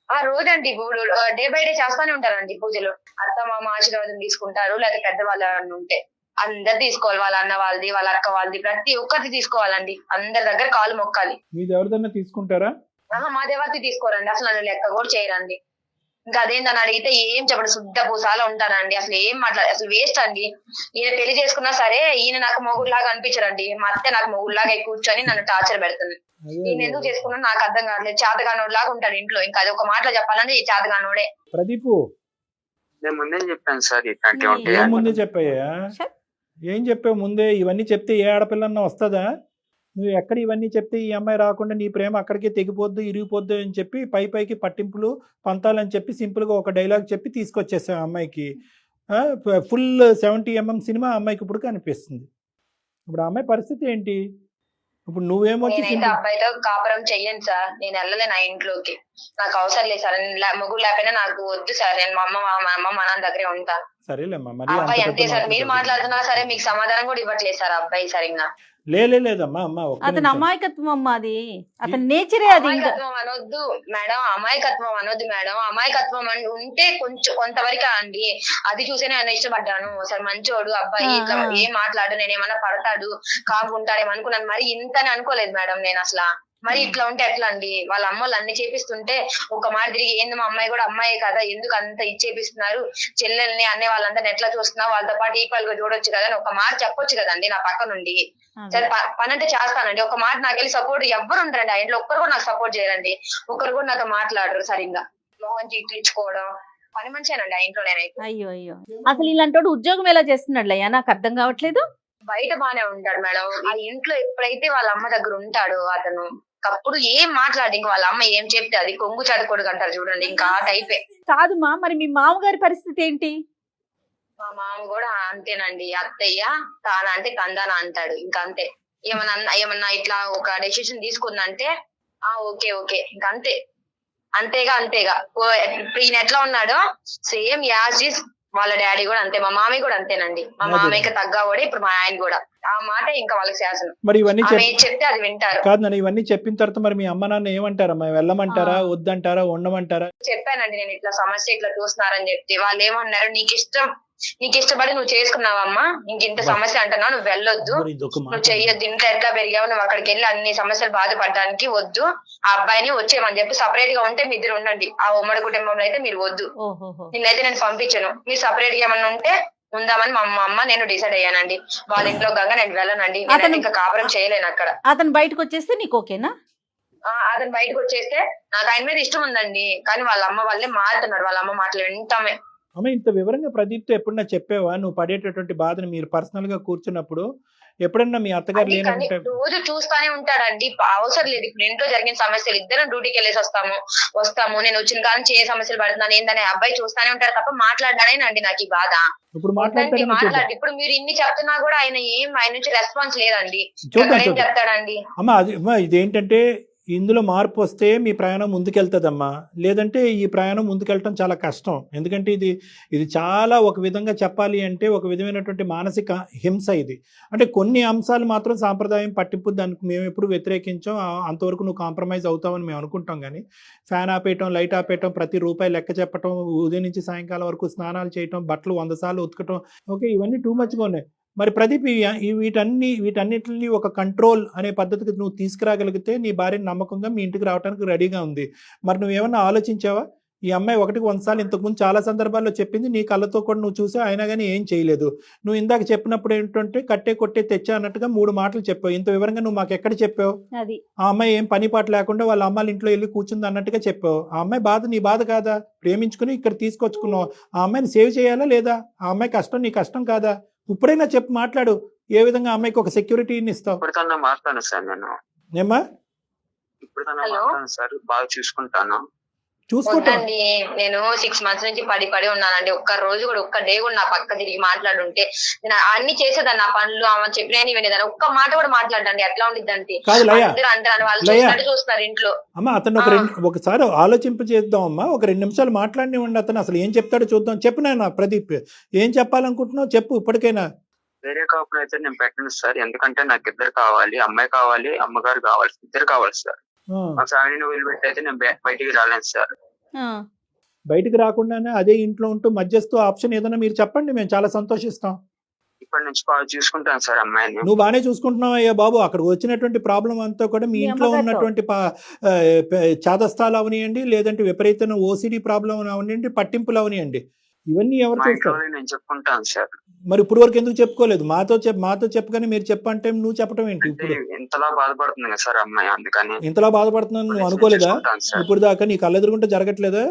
ఆ రోజండి ఇప్పుడు డే బై డే చేస్తానే ఉంటారండి పూజలు. అత్త మామ ఆశీర్వాదం తీసుకుంటారు, లేదా పెద్దవాళ్ళు ఎవరైనా ఉంటే అందరు తీసుకోవాలి. వాళ్ళ అన్న వాళ్ళది, వాళ్ళ అక్క వాళ్ళది, ప్రతి ఒక్కరిది తీసుకోవాలండి. అందరి దగ్గర కాలు మొక్కాలి. మీది ఎవరిదన్నా తీసుకుంటారా? మా దేవతి తీసుకోరండి, అసలు నన్ను లెక్క కూడా చేయరండి. ఇంకా అదేందని అడిగితే ఏం చెప్పండి, శుద్ధ పూసాలో ఉంటానండి. అసలు ఏం మాట్లాడ, అసలు వేస్ట్ అండి. ఈయన పెళ్లి చేసుకున్నా సరే ఈయన నాకు మొగుడులాగా అనిపించరండి. మా అత్తే నాకు మొగుడులాగా కూర్చొని నన్ను టార్చర్ పెడుతుంది. ఈయన ఎందుకు చేసుకున్నా నాకు అర్థం కావట్లేదు. చేతగానోడు లాగా ఉంటాడు ఇంట్లో. ఇంకా అది ఒక మాటలో చెప్పాలంటే ఈ చేతగానోడే. ప్రదీప్ నేను ముందే చెప్పాను సార్ ఇట్లాంటివి ఉంటాయి ఏం అని. ముందే చెప్పాయా? ఏం చెప్పావు ముందే? ఇవన్నీ చెప్తే ఏ ఆడపిల్లన్నా వస్తుందా? నువ్వు ఎక్కడ ఇవన్నీ చెప్తే ఈ అమ్మాయి రాకుండా నీ ప్రేమ అక్కడికే తెగిపోద్దు, ఇరిగిపోద్దు అని చెప్పి పైకి పట్టింపులు పంతాలని చెప్పి సింపుల్గా ఒక డైలాగ్ చెప్పి తీసుకొచ్చేసావు అమ్మాయికి. ఫుల్ 70mm సినిమా అమ్మాయికి ఇప్పుడు కనిపిస్తుంది. ఇప్పుడు ఆ అమ్మాయి పరిస్థితి ఏంటి? ఇప్పుడు నువ్వేమొచ్చి నేనైతే అబ్బాయితో కాపురం చెయ్యను సార్. నేను వెళ్ళలేను ఆ ఇంట్లోకి. నాకు అవసరం లేదు సార్. మొగుడు లేకపోయినా నాకు వద్దు సార్. నేను మా అమ్మ మా నాన్న దగ్గరే ఉంటాను. సరేలేమ్మా, మరి అబ్బాయి అంత అంతే పెద్ద సార్. మీరు మాటలు మాట్లాడుతున్నా సరే మీకు సమాధానం కూడా ఇవ్వట్లేదు సార్ అబ్బాయి సరిగ్గా. లేదమ్మా అమ్మ, ఒక్క అతని నిమిషం. అమాయకత్వం అమ్మ, అది అతని నేచరే అది. ఇంకా అమాయకత్వం అనొద్దు మేడం, అమాయకత్వం అనొద్దు మేడం. అమాయకత్వం ఉంటే కొంతవరకు అండి. అది చూసే నేను ఇష్టపడ్డాను. సరే మంచోడు అబ్బాయి, ఇట్లా ఏం మాట్లాడు, నేను ఏమన్నా పడతాడు కాకుంటాడేమో అనుకున్నాను. మరి ఇంతని అనుకోలేదు మేడం నేను అసలు. మరి ఇట్లా ఉంటే ఎట్లా అండి? వాళ్ళ అమ్మోళ్ళు అన్ని చేపిస్తుంటే ఒక మాట తిరిగి ఏంది మా అమ్మాయి కూడా అమ్మాయి కదా, ఎందుకు అంత ఇచ్చేపిస్తున్నారు, చెల్లెల్ని అనే వాళ్ళందరిని ఎట్లా చూస్తున్నా, వాళ్ళతో పాటు ఈక్వల్ గా చూడొచ్చు కదా అని ఒక మాట చెప్పొచ్చు కదండి నా పక్క నుండి. సరే పని అంటే చేస్తానండి, ఒక మాట నాకు వెళ్ళి సపోర్ట్ ఎవ్వరు ఉండరండి ఆ ఇంట్లో. ఒక్కరు కూడా నాకు సపోర్ట్ చేయరండి. ఒక్కరు కూడా నాతో మాట్లాడరు సరిగ్గా. మోహన్ చీట్లించుకోవడం పని మనిషేనండి ఆ ఇంట్లో నేనైతే. అయ్యో అసలు ఇలాంటి ఉద్యోగం ఎలా చేస్తున్నాడులయ్యా, నాకు అర్థం కావట్లేదు. బయట బానే ఉంటాడు మేడం. ఆ ఇంట్లో ఎప్పుడైతే వాళ్ళ అమ్మ దగ్గర ఉంటాడో అతను అప్పుడు ఏం మాట్లాడి ఇంక వాళ్ళ అమ్మ ఏం చెప్తే అది కొంగు చదువుకోడు అంటారు చూడండి, ఇంకా ఆ టైపే. కాదుమా, మరి మీ మామగారి పరిస్థితి ఏంటి? మా మామ కూడా అంతేనండి. అత్తయ్య తాన అంటే కందాన అంటాడు. ఇంకా అంతే. ఏమన్నా ఇట్లా ఒక డెసిషన్ తీసుకుందంటే ఓకే ఇంకా అంతే. అంతేగా ఇప్పుడు ఈయన ఎట్లా ఉన్నాడో సేమ్ యాజ్ ఇస్ వాళ్ళ డాడీ కూడా అంతే. మా మామయ్య కూడా అంతేనండి. మా మామయ్యకి తగ్గవాడే ఇప్పుడు మా ఆయన కూడా. ఆ మాట ఇంకా వాళ్ళకి శాసనం. మరి ఇవన్నీ చెప్తే అది వింటారు. కాదు నన్ను ఇవన్నీ చెప్పిన తర్వాత మరి మీ అమ్మ నాన్న ఏమంటారమ్మా? వెళ్ళమంటారా, వద్దంటారా, ఉండమంటారా? చెప్పానండి నేను ఇట్లా సమస్య ఇట్లా చూస్తున్నారని చెప్తే వాళ్ళు ఏమన్నారు, నీకు ఇష్టపడి నువ్వు చేసుకున్నావమ్మా, ఇంత సమస్య అంటున్నావు, నువ్వు వెళ్ళొద్దు, నువ్వు చెయ్యొద్దు, ఇంట్లో ఎట్లా పెరిగావు, నువ్వు అక్కడికి వెళ్ళి అన్ని సమస్యలు బాధపడడానికి వద్దు, ఆ అబ్బాయిని వచ్చేయమని చెప్పి సపరేట్ గా ఉంటే మీ ఇద్దరు ఉండండి. ఆ ఉమ్మడి కుటుంబంలో అయితే మీరు వద్దు, నిన్నైతే నేను పంపించను, మీరు సపరేట్ గా ఏమన్నా ఉంటే ఉందామని మా అమ్మ నేను డిసైడ్ అయ్యానండి. వాళ్ళ ఇంట్లో గంగా నేను వెళ్ళనండి. నేను ఇంకా కాపురం చేయలేను అక్కడ. అతను బయటకు వచ్చేస్తే నీకు ఓకేనా? అతను బయటకు వచ్చేస్తే నాకు ఆయన మీద ఇష్టం ఉందండి, కానీ వాళ్ళ అమ్మ వాళ్ళే మారుతున్నారు. వాళ్ళ అమ్మ మాటలు వింటామే. అమ్మ ఇంత వివరంగా ప్రదీప్తో ఎప్పుడన్నా చెప్పావా నువ్వు పడేటటువంటి బాధను? మీరు పర్సనల్ గా కూర్చున్నప్పుడు ఎప్పుడన్నా మీ అత్తగారు లేనంటే? రోజు చూస్తానే ఉంటాడండి. అవసరం లేదు. ఇప్పుడు ఇంట్లో జరిగిన సమస్యలు ఇద్దరం డ్యూటీకి వెళ్ళేసి వస్తాము. నేను వచ్చిన కాలం ఏ సమస్యలు పడుతున్నాను ఏందని అబ్బాయి చూస్తానే ఉంటాడు తప్ప మాట్లాడడానేనండి నాకు ఈ బాధ. ఇప్పుడు ఇప్పుడు మీరు ఇన్ని చెప్తున్నా కూడా ఆయన నుంచి రెస్పాన్స్ లేదండి. ఏం చెప్తాడండి? అమ్మ ఇదేంటంటే ఇందులో మార్పు వస్తే మీ ప్రయాణం ముందుకెళ్తుందమ్మా, లేదంటే ఈ ప్రయాణం ముందుకెళ్ళటం చాలా కష్టం. ఎందుకంటే ఇది చాలా ఒక విధంగా చెప్పాలి అంటే ఒక విధమైనటువంటి మానసిక హింస ఇది. అంటే కొన్ని అంశాలు మాత్రం సాంప్రదాయం పట్టింపు దానికి మేము ఎప్పుడు వ్యతిరేకించాం. అంతవరకు నువ్వు కాంప్రమైజ్ అవుతావని మేము అనుకుంటాం. కానీ ఫ్యాన్ ఆపేయటం, లైట్ ఆపేయటం, ప్రతి రూపాయి లెక్క చెప్పటం, ఉదయం నుంచి సాయంకాలం వరకు స్నానాలు చేయటం, బట్టలు 100 సార్లు ఉతకటం, ఓకే ఇవన్నీ టూ మచ్గా ఉన్నాయి. మరి ప్రదీప్ వీటన్నిటిని ఒక కంట్రోల్ అనే పద్ధతికి నువ్వు తీసుకురాగలిగితే నీ భార్యని నమ్మకంగా మీ ఇంటికి రావడానికి రెడీగా ఉంది. మరి నువ్వేమన్నా ఆలోచించావా? ఈ అమ్మాయి 1-1 సార్లు ఇంతకుముందు చాలా సందర్భాల్లో చెప్పింది, నీ కళ్ళతో కూడా నువ్వు చూసా, అయినా కానీ ఏం చేయలేదు. నువ్వు ఇందాక చెప్పినప్పుడు ఏంటంటే కట్టే కొట్టే తెచ్చా అన్నట్టుగా 3 మాటలు చెప్పావు. ఇంత వివరంగా నువ్వు మాకు ఎక్కడ చెప్పావు? ఆ అమ్మాయి ఏం పని పాట లేకుండా వాళ్ళ అమ్మాయిల ఇంట్లో వెళ్ళి కూర్చుంది అన్నట్టుగా చెప్పావు. ఆ అమ్మాయి బాధ నీ బాధ కాదా? ప్రేమించుకుని ఇక్కడ తీసుకొచ్చుకున్నావు. ఆ అమ్మాయిని సేవ్ చేయాలా లేదా? ఆ అమ్మాయి కష్టం నీ కష్టం కాదా? ఇప్పుడైనా చెప్పు, మాట్లాడు. ఏ విధంగా అమ్మాయికి ఒక సెక్యూరిటీని ఇస్తావు? ఇప్పుడు మాట్లాను సార్, నేను ఏమ్మా ఇప్పుడు మాట్లాను సార్, బాగా చూసుకుంటాను. చూసుకోండి. నేను 6 months నుంచి పడి ఉన్నానండి. ఒక్క రోజు కూడా ఒక్క డే కూడా నా పక్క తిరిగి మాట్లాడుంటే నేను అన్ని చేసేదాన్ని. నా పనులు ఆమె చెప్పిన వినేదాన్ని. ఒక్క మాట కూడా మాట్లాడండి. ఎట్లా ఉండిద్దంటే అందరూ వాళ్ళు చూస్తున్నారు ఇంట్లో. అమ్మ అతను ఒకసారి ఆలోచింపజేద్దాం అమ్మా. ఒక 2 నిమిషాలు మాట్లాడినివ్వండి. అతను అసలు ఏం చెప్తాడో చూద్దాం. చెప్పు నాన్న ప్రదీప్, ఏం చెప్పాలనుకుంటున్నావు చెప్పు ఇప్పటికైనా. వేరే కాపురం అయితే నేను పెట్టను సార్, ఎందుకంటే నాకు ఇద్దరు కావాలి, అమ్మాయి కావాలి, అమ్మగారు కావాలి, ఇద్దరు కావాలి సార్. ఆ, మా ఫ్యామిలీని వదిలిపెట్టి అయితే నేను బయటికి రాలేను సార్. ఆ, బయటికి రాకుండానే అదే ఇంట్లో ఉంటూ మధ్యస్థ ఆప్షన్ ఏదైనా మీరు చెప్పండి, మేము చాలా సంతోషిస్తాం. ఇప్పటి నుంచి చూసుకుంటాను సార్ అమ్మాయిని. నువ్వు బాగానే చూసుకుంటున్నావు అయ్యా బాబు. అక్కడ వచ్చినటువంటి ప్రాబ్లం అంతా కూడా మీ మీ ఇంట్లో అమ్మగారితో. ఉన్నటువంటి చాదస్తాలు అవనియండి, లేదంటే విపరీతమైన ఓసిడి ప్రాబ్లం అవనియండి, పట్టింపులు అవనియండి, ఇవన్నీ ఎవరు మా ఇంట్లో చూస్తారు? నేను చెప్పుకుంటాను సార్. మరి ఇప్పుడు వరకు ఎందుకు చెప్పుకోలేదు? మాతో చెప్పగానే మీరు చెప్పంటే నువ్వు చెప్పడం ఏంటి? అంటే ఇప్పుడు ఇంతలా బాధపడుతుంది కదా సార్ అమ్మాయి, అందుకని ఇంతలా బాధపడుతున్నాను నువ్వు నేను అనుకోలేదా? చూసుకుంటాను సార్. ఇప్పుడు దాకా నీ కళ్ళెదురుకుంటే జరగట్లేదా?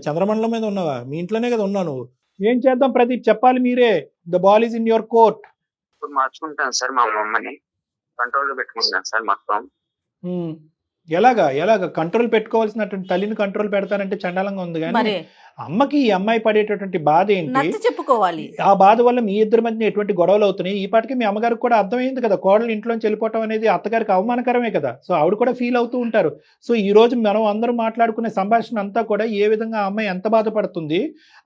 చంద్రమండలం మీద ఉన్నావా? మీ ఇంట్లోనే కదా ఉన్నావు నువ్వు. ఏం చేద్దాం ప్రదీప్, చెప్పాలి మీరే. The ball is in your court. ఇప్పుడు మార్చుకుంటాను సార్, మా అమ్మని కంట్రోల్ లో పెట్టుకుంటాను సార్ మొత్తం. ఎలాగా కంట్రోల్ పెట్టుకోవాల్సినటువంటి తల్లిని కంట్రోల్ పెడతానంటే చండాలంగా ఉంది. కానీ మరి అమ్మకి ఈ అమ్మాయి పడేటటువంటి బాధ ఏంటి? నచ్చ చెప్పుకోవాలి. ఆ బాధ వల్ల మీ ఇద్దరి మధ్య ఎటువంటి గొడవలు అవుతున్నాయి? ఈ పాటికి మీ అమ్మగారికి కూడా అర్థమైంది కదా, కోడలు ఇంట్లోంచి వెళ్ళిపోవటం అనేది అత్తగారికి అవమానకరమే కదా. సో ఆవిడ కూడా ఫీల్ అవుతూ ఉంటారు. సో ఈ రోజు మనం అందరూ మాట్లాడుకునే సంభాషణ అంతా కూడా ఏ విధంగా ఆ అమ్మాయి ఎంత బాధపడుతుంది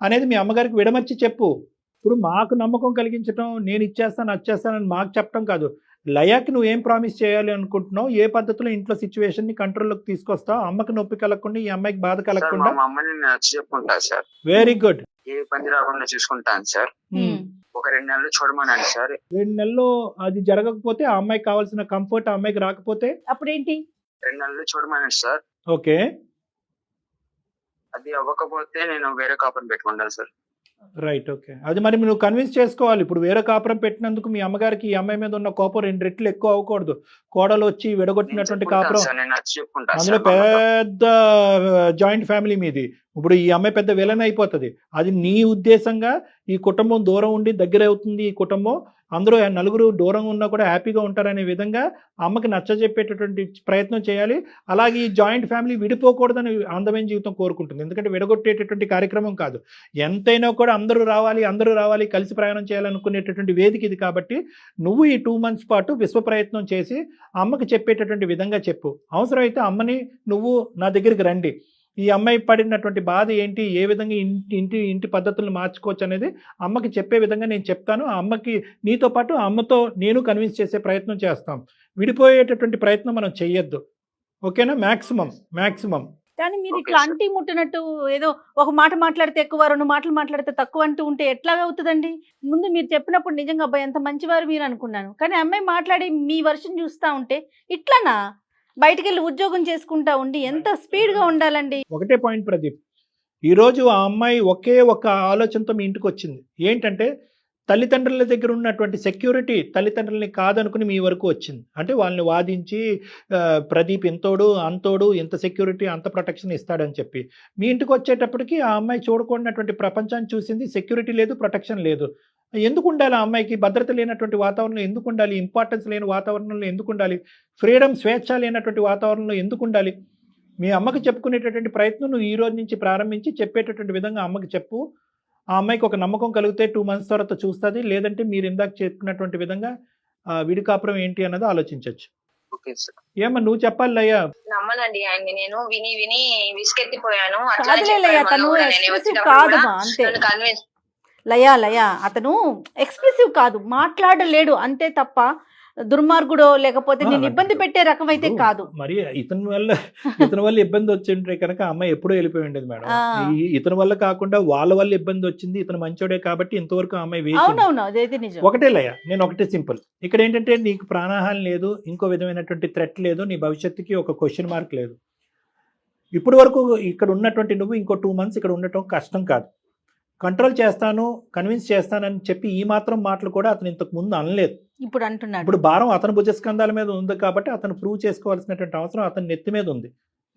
అనేది మీ అమ్మగారికి విడమర్చి చెప్పు. ఇప్పుడు మాకు నమ్మకం కలిగించడం, నేను ఇచ్చేస్తాను వచ్చేస్తానని మాకు చెప్పడం కాదు. లయాకి నువ్వు ఏం ప్రామిస్ చేయాలి అనుకుంటున్నావు? ఏ పద్ధతిలో ఇంట్లో సిచ్యువేషన్ ని కంట్రోల్లోకి తీసుకొస్తావు? అమ్మకి నొప్పి కలగకుండా, ఈ అమ్మాయికి బాధ సార్ కలగకుండా. మా అమ్మని నేను నచ్చి చెప్పుకుంటాను సార్. Very good. ఏ ఇబ్బంది రాకుండా చూసుకుంటాను సార్. ఒక 2 నెలలు చూడమనండి సార్. 2 నెలల్లో అది జరగకపోతే, ఆ అమ్మాయికి కావాల్సిన కంఫర్ట్ ఆ అమ్మాయికి రాకపోతే అప్పుడేంటి? 2 నెలలు చూడమనండి సార్. ఓకే, అది అవ్వకపోతే నేను వేరే కాపురం పెట్టుకుంటాను సార్. Right, okay. అది మరి నువ్వు కన్విన్స్ చేసుకోవాలి. ఇప్పుడు వేరే కాపురం పెట్టినందుకు మీ అమ్మగారికి ఈ అమ్మాయి మీద ఉన్న కోపం 2 రెట్లు ఎక్కువ అవ్వకూడదు. కోడలు వచ్చి నేను విడగొట్టినటువంటి చెప్పుకుంటాను కాపురం, సార్, నేను నచ్చి చెప్పుకుంటాను అందులో సార్ మా అమ్మతో. పెద్ద జాయింట్ ఫ్యామిలీ మీది. ఇప్పుడు ఈ అమ్మాయి పెద్ద విలన్ అయిపోతుంది. అది నీ ఉద్దేశంగా ఈ కుటుంబం దూరం ఉండి దగ్గర అవుతుంది. ఈ కుటుంబం అందరూ నలుగురు దూరంగా ఉన్నా కూడా హ్యాపీగా ఉంటారనే విధంగా అమ్మకి నచ్చజెప్పేటటువంటి ప్రయత్నం చేయాలి. అలాగే ఈ జాయింట్ ఫ్యామిలీ విడిపోకూడదని అందమైన జీవితం కోరుకుంటుంది. ఎందుకంటే విడగొట్టేటటువంటి కార్యక్రమం కాదు. ఎంతైనా కూడా అందరూ రావాలి కలిసి ప్రయాణం చేయాలనుకునేటటువంటి వేదిక ఇది. కాబట్టి నువ్వు ఈ 2 months పాటు విశ్వ ప్రయత్నం చేసి అమ్మకి చెప్పేటటువంటి విధంగా చెప్పు. అవసరమైతే అమ్మని నువ్వు నా దగ్గరికి రండి, ఈ అమ్మాయి పడినటువంటి బాధ ఏంటి, ఏ విధంగా ఇంటి పద్ధతులను మార్చుకోవచ్చు అనేది అమ్మకి చెప్పే విధంగా నేను చెప్తాను. ఆ అమ్మకి నీతో పాటు ఆ అమ్మతో నేను కన్విన్స్ చేసే ప్రయత్నం చేస్తాం. విడిపోయేటటువంటి ప్రయత్నం మనం చెయ్యొద్దు, ఓకేనా? మ్యాక్సిమం. కానీ మీరు ఓకే ఇట్లా సార్. అంటి ముట్టినట్టు ఏదో ఒక మాట మాట్లాడితే ఎక్కువ, 2 మాటలు మాట్లాడితే తక్కువ అంటూ ఉంటే ఎట్లాగా అవుతుందండి? ముందు మీరు చెప్పినప్పుడు నిజంగా అబ్బాయి ఎంత మంచివారు మీరు అనుకున్నాను. కానీ అమ్మాయి మాట్లాడి మీ వర్షన్ చూస్తా ఉంటే ఇట్లానా? బయటికి వెళ్ళి ఉద్యోగం చేసుకుంటా ఉండి ఎంత స్పీడ్ గా ఉండాలండి? ఒకటే పాయింట్ ప్రదీప్, ఈరోజు ఆ అమ్మాయి ఒకే ఒక ఆలోచనతో మీ ఇంటికి వచ్చింది. ఏంటంటే తల్లిదండ్రుల దగ్గర ఉన్నటువంటి సెక్యూరిటీ తల్లిదండ్రులని కాదనుకుని మీ వరకు వచ్చింది. అంటే వాళ్ళని వాదించి ప్రదీప్ ఇంతోడు అంతోడు, ఇంత సెక్యూరిటీ అంత ప్రొటెక్షన్ ఇస్తాడని చెప్పి మీ ఇంటికి వచ్చేటప్పటికి ఆ అమ్మాయి చూడకూడనటువంటి ప్రపంచాన్ని చూసింది. సెక్యూరిటీ లేదు, ప్రొటెక్షన్ లేదు. ఎందుకు ఉండాలి? ఆ అమ్మాయికి భద్రత లేనటువంటి వాతావరణంలో ఎందుకు ఉండాలి? ఇంపార్టెన్స్ లేని వాతావరణంలో ఎందుకు ఉండాలి? ఫ్రీడమ్, స్వేచ్ఛ లేనటువంటి వాతావరణంలో ఎందుకు ఉండాలి? మీ అమ్మకి చెప్పుకునేటటువంటి ప్రయత్నం నువ్వు ఈ రోజు నుంచి ప్రారంభించి చెప్పేటటువంటి విధంగా అమ్మకి చెప్పు. ఆ అమ్మాయికి ఒక నమ్మకం కలిగితే 2 months తర్వాత చూస్తుంది. లేదంటే మీరు ఇందాక చెప్పుకున్నటువంటి విధంగా విడి కాపురం ఏంటి అన్నది ఆలోచించవచ్చు. Okay sir. ఏమన్నా నువ్వు చెప్పాలి అయ్యా. నమ్మనండి ఆయన్ని, నేను విని విసుకెత్తిపోయాను. అట్లానే కాదులే లయ, చెప్పాడు మొన్న తను కూడా. నేను ఎక్స్ప్రెసివ్ వచ్చేటప్పుడు కూడా కాదమ్మా, అంతే. నన్ను కన్విన్స్ లయ అతను ఎక్స్ప్రెసివ్ కాదు, మాట్లాడలేడు అంతే తప్ప దుర్మార్గుడో లేకపోతే నేను ఇబ్బంది పెట్టే రకం అయితే కాదు. మరి ఇతని వల్ల ఇబ్బంది వచ్చింటే కనుక అమ్మాయి ఎప్పుడో వెళ్ళిపోయి ఉండేది మేడం. ఇతని వల్ల కాకుండా వాళ్ళ వల్ల ఇబ్బంది వచ్చింది. ఇతను మంచోడే కాబట్టి ఇంతవరకు అమ్మాయి వేసి. అవునవును, అదైతే నిజం. ఒకటే లయ, నేను ఒకటే సింపుల్. ఇక్కడ ఏంటంటే నీకు ప్రాణహాని లేదు, ఇంకో విధమైనటువంటి థ్రెట్ లేదు, నీ భవిష్యత్తుకి ఒక క్వశ్చన్ మార్క్ లేదు. ఇప్పటి వరకు ఇక్కడ ఉన్నటువంటి నువ్వు ఇంకో 2 months ఇక్కడ ఉండటం కష్టం కాదు. కంట్రోల్ చేస్తాను, కన్విన్స్ చేస్తానని చెప్పి ఈ మాత్రం మాటలు కూడా అతను ఇంతకు ముందు అనలేదు. ఇప్పుడు అంటున్నాడు. ఇప్పుడు భారం అతని భుజస్కంధాల మీద ఉంది కాబట్టి అతను ప్రూవ్ చేసుకోవాల్సినటువంటి అవసరం అతని నెత్తి మీద ఉంది.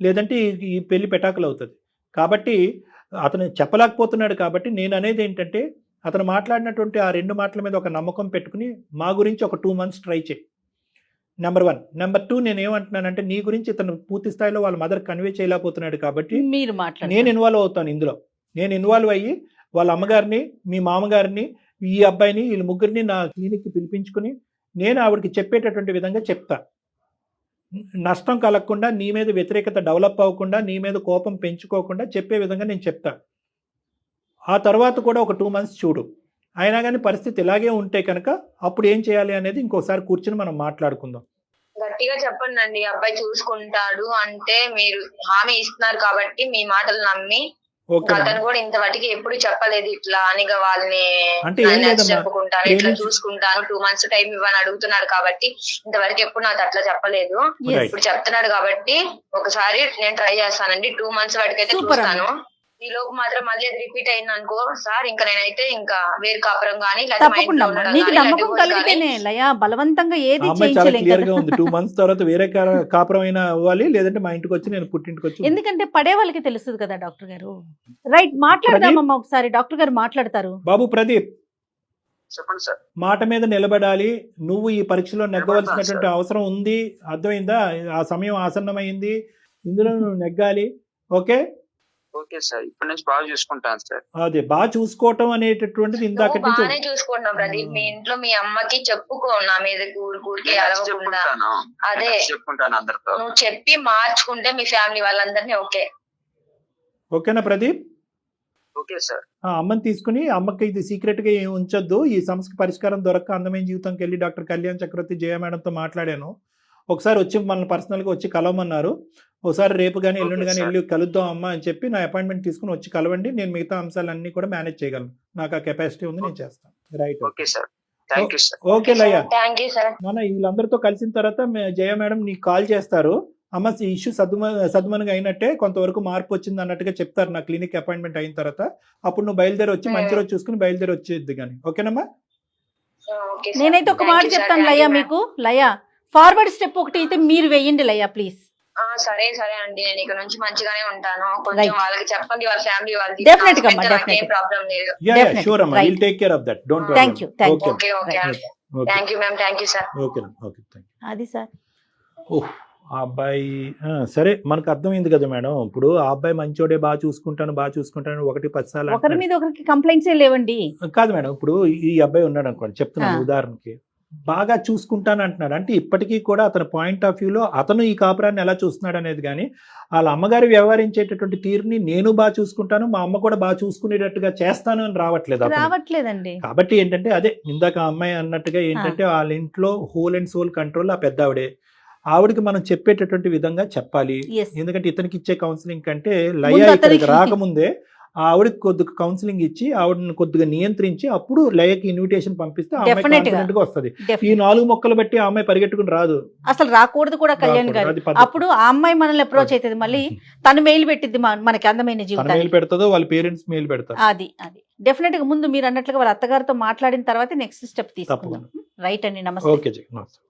లేదంటే ఈ పెళ్లి పెటాకులు అవుతుంది. కాబట్టి అతను చెప్పలేకపోతున్నాడు. కాబట్టి నేను అనేది ఏంటంటే అతను మాట్లాడినటువంటి ఆ 2 మాటల మీద ఒక నమ్మకం పెట్టుకుని మా గురించి ఒక 2 months ట్రై చేయి. నెంబర్ 1. నెంబర్ 2, నేను ఏమంటున్నానంటే నీ గురించి ఇతను పూర్తి స్థాయిలో వాళ్ళ మదర్ కన్వే చేయలేకపోతున్నాడు కాబట్టి మీరు మాట్లాడండి. నేను ఇన్వాల్వ్ అవుతాను ఇందులో. నేను ఇన్వాల్వ్ అయ్యి వాళ్ళ అమ్మగారిని, మీ మామగారిని, ఈ అబ్బాయిని, వీళ్ళ ముగ్గురిని నా క్లినిక్కి పిలిపించుకుని నేను ఆవిడకి చెప్పేటటువంటి విధంగా చెప్తా. నష్టం కలగకుండా, నీ మీద వ్యతిరేకత డెవలప్ అవ్వకుండా, నీ మీద కోపం పెంచుకోకుండా చెప్పే విధంగా నేను చెప్తా. ఆ తర్వాత కూడా ఒక 2 months చూడు. అయినా కానీ పరిస్థితి ఇలాగే ఉంటే కనుక అప్పుడు ఏం చేయాలి అనేది ఇంకోసారి కూర్చొని మనం మాట్లాడుకుందాం. గట్టిగా చెప్పండి, అబ్బాయి చూసుకుంటాడు అంటే మీరు హామీ ఇస్తున్నారు కాబట్టి మీ మాటలు నమ్మి. ఓకే అతను కూడా ఇంతవరకు ఎప్పుడు చెప్పలేదు ఇట్లా అని వాళ్ళని అంటే ఏం లేదమ్మా, చెప్పుకుంటాను ఇట్లా ప్రేమించి- చూసుకుంటాను 2 months టైం ఇవ్వని అడుగుతున్నాడు కాబట్టి ఇంతవరకు ఎప్పుడు నాకు అట్లా చెప్పలేదు. Right. ఇప్పుడు చెప్తున్నాడు కాబట్టి ఒకసారి నేను ట్రై చేస్తానండి. 2 months వరకైతే Super చూస్తాను. ఈ లోపు మాత్రం మళ్ళీ అది రిపీట్ అయింది అనుకో సార్, ఇంకా నేనైతే ఇంకా వేరు కాపురం గానీ లేకపోతే మా తప్పకుండా ఇంట్లో అమ్మా. ఉండడం నీకు గానీ, నమ్మకం divorce గానీ. కలిగితేనే లయ, బలవంతంగా ఆ ఏది అమ్మాయి చాలా చేయించలేం క్లియర్ గా కదా. ఉంది. 2 months తర్వాత వేరే కాపురం అయినా అవ్వాలి, లేదంటే మా ఇంటికి వచ్చి నేను పుట్టింటికి వచ్చి ఎందుకంటే పడే వాళ్ళకి తెలుస్తుంది కదా డాక్టర్ గారు. రైట్, మాట్లాడదామమ్మా ఒకసారి. డాక్టర్ గారు మాట్లాడతారు. బాబు ప్రదీప్, చెప్పండి సార్. మాట మీద నిలబడాలి. నువ్వు ఈ పరీక్షలో నెగ్గవలసినటువంటి నిలబడతాను, అవసరం ఉంది. అర్థమైందా? ఆ సమయం ఆసన్నమైంది. ఇందులో నువ్వు నెగ్గాలి. ఓకే, ఓకే సార్, ఇప్పటి నుంచి బాగా చూసుకుంటాను సార్. అదే బాగా చూసుకోవటం అనేటటువంటిది ఇందాక నువ్వు బాగానే చూసుకుంటున్నావు ప్రదీప్. మీ ఇంట్లో మీ అమ్మకి చెప్పుకో నా మీద ఊరికి అలవకుండా. చెప్పుకుంటాను, అదే చెప్పుకుంటాను అందరితో. నువ్వు చెప్పి మార్చుకుంటే మీ ఫ్యామిలీ వాళ్ళందరినీ ఓకే. ఓకేనా ప్రదీప్? Okay sir. ఆ అమ్మని తీసుకుని, అమ్మకి ఇది సీక్రెట్ గా ఏం ఉంచొద్దు. ఈ సమస్యకి పరిష్కారం దొరక్క అందమైన జీవితంకి వెళ్ళి డాక్టర్ కళ్యాణ్ చక్రవర్తి జయ మేడంతో మాట్లాడాను. ఒకసారి వచ్చి మనల్ని పర్సనల్ గా వచ్చి కలవమన్నారు. ఒకసారి రేపు కానీ ఎల్లుండి కానీ Okay, వెళ్ళి కలుద్దాం అమ్మా అని చెప్పి నా అపాయింట్మెంట్ తీసుకుని వచ్చి కలవండి. నేను మిగతా అంశాలన్నీ కూడా మేనేజ్ చేయగలను. నాకు ఆ కెపాసిటీ ఉంది, నేను చేస్తాను. Right, okay sir, thank you sir. Okay Laya. Thank you sir. నాన్న వీళ్ళందరితో కలిసిన తర్వాత జయ మేడం నీకు కాల్ చేస్తారు. అమ్మ ఈ ఇష్యూ సద్మనుగా అయినట్టే, కొంతవరకు మార్పు వచ్చింది అన్నట్టుగా చెప్తారు నా క్లినిక్ అపాయింట్మెంట్ అయిన తర్వాత. అప్పుడు నువ్వు బయలుదేరి వచ్చి మంచి రోజు చూసుకుని బయలుదేరి వచ్చేది కానీ. ఓకేనమ్మా? Okay sir. నేనైతే ఒక Thank మాట you, sir. చెప్తాను Thank లయ, you, ma'am. మీకు లయ ఫార్వర్డ్ స్టెప్ ఒకటి అయితే మీరు వేయండి లయ ప్లీజ్. సరే సరే అండి, నేను ఇక నుంచి మంచిగానే ఉంటాను. కొంచెం Right. వాళ్ళకి చెప్పండి, వాళ్ళ ఫ్యామిలీ వాళ్ళకి. Definitely గా అమ్మా, నాకేం definitely. ప్రాబ్లం లేదు. Definitely. షూర్ అమ్మా, Right. Will take care of that. Don't Thank you, thank you. Okay okay Right. అండి. Thank you ma'am, thank you sir. Okay okay thank అది సార్. యూ. ఆ అబ్బాయి సరే మనకు అర్థమైంది కదా మేడం. ఇప్పుడు ఆ అబ్బాయి మంచోడే, బాగా చూసుకుంటాను 1-10 సార్లు ఒకరి అంటున్నాడు. మీద ఒకరికి కంప్లైంట్స్ లేవండి. కాదు మేడం, ఇప్పుడు ఈ అబ్బాయి ఉన్నాడు అనుకోండి, చెప్తున్నాను ఆ. ఉదాహరణకి, బాగా చూసుకుంటాను అంటున్నాడు. అంటే ఇప్పటికీ కూడా అతని పాయింట్ ఆఫ్ వ్యూలో అతను ఈ కాపురాన్ని ఎలా చూస్తున్నాడు అనేది కానీ, వాళ్ళ అమ్మగారు వ్యవహరించేటటువంటి తీరుని నేను బాగా చూసుకుంటాను, మా అమ్మ కూడా బాగా చూసుకునేటట్టుగా చేస్తాను అని రావట్లేదు అతనికి. రావట్లేదండి. కాబట్టి ఏంటంటే అదే ఇందాక ఆ అమ్మాయి అన్నట్టుగా ఏంటంటే వాళ్ళ ఇంట్లో హోల్ అండ్ సోల్ కంట్రోల్ ఆ పెద్ద ఆవిడకి మనం చెప్పేటటువంటి విధంగా చెప్పాలి. Yes. ఎందుకంటే ఇతనికి ఇచ్చే కౌన్సిలింగ్ కంటే లయ ముందు ఇక్కడికి అతనికి- రాకముందే ఆవిడకి కొద్దిగా కౌన్సిలింగ్ ఇచ్చి ఆవిడని కొద్దిగా నియంత్రించి అప్పుడు లయకి ఇన్విటేషన్ పంపిస్తే ఆ అమ్మాయి Definitely గా. కాన్ఫిడెంట్ గా వస్తుంది. ఈ Definitely. 4 మొక్కలు బట్టి ఆ అమ్మాయి పరిగెట్టుకుని రాదు. అసలు రాకూడదు కూడా కళ్యాణ్ రాకూడదు, గారు. అది పద్ధతి. అప్పుడు ఆ అమ్మాయి మనల్ని అప్రోచ్ అవుతుంది, మళ్ళీ తను మెయిల్ పెట్టిద్ది మనకి అందమైన తన జీవితాన్ని. మెయిల్ పెడతాదో వాళ్ళ పేరెంట్స్ మెయిల్ పెడతారు. అది డెఫినెట్ గా ముందు మీరు అన్నట్లుగా వాళ్ళ అత్తగారితో మాట్లాడిన తర్వాత నెక్స్ట్ స్టెప్ తీసుకుందాం. తప్పకుండా. రైట్ అండి, నమస్తే. ఓకే జీ, నమస్తే.